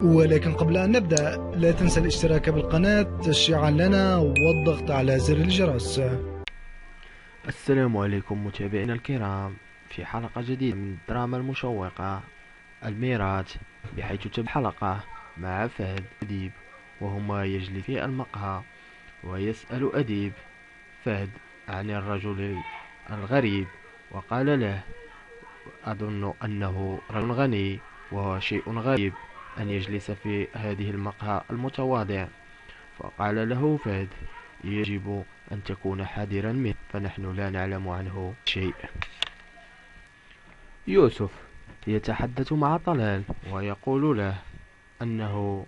ولكن قبل أن نبدأ لا تنسى الاشتراك بالقناة تشجيعا لنا والضغط على زر الجرس. السلام عليكم متابعينا الكرام، في حلقة جديدة من الدراما المشوقة الميراث، بحيث تبدأ حلقة مع فهد أديب وهما يجلس في المقهى، ويسأل أديب فهد عن الرجل الغريب، وقال له: أظن أنه رجل غني، وهو شيء غريب أن يجلس في هذه المقهى المتواضع. فقال له فهد: يجب أن تكون حذرا منه، فنحن لا نعلم عنه شيء. يوسف يتحدث مع طلال ويقول له أنه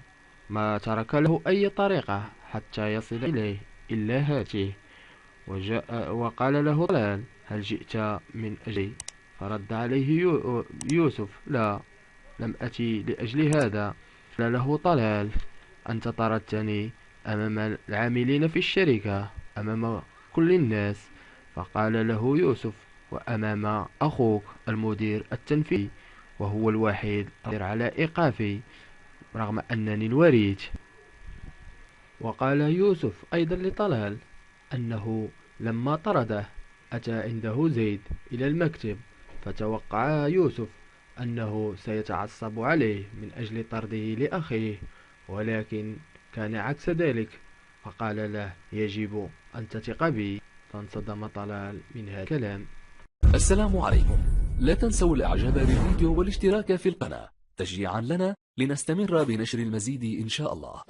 ما ترك له أي طريقة حتى يصل إليه إلا هاته. وقال له طلال: هل جئت من أجلي؟ فرد عليه يوسف: لا، لم أتي لأجل هذا. قال له طلال: أنت طردتني أمام العاملين في الشركة، أمام كل الناس. فقال له يوسف: وأمام أخوك المدير التنفيذي، وهو الوحيد القادر على إيقافي رغم أنني الوريث. وقال يوسف أيضا لطلال أنه لما طرده أتى عنده زيد إلى المكتب، فتوقع يوسف أنه سيتعصب عليه من أجل طرده لأخيه، ولكن كان عكس ذلك، فقال له: يجب أن تثق بي. فانصدم طلال من هذا الكلام. السلام عليكم، لا تنسوا الاعجاب بالفيديو والاشتراك في القناة تشجيعا لنا لنستمر بنشر المزيد إن شاء الله.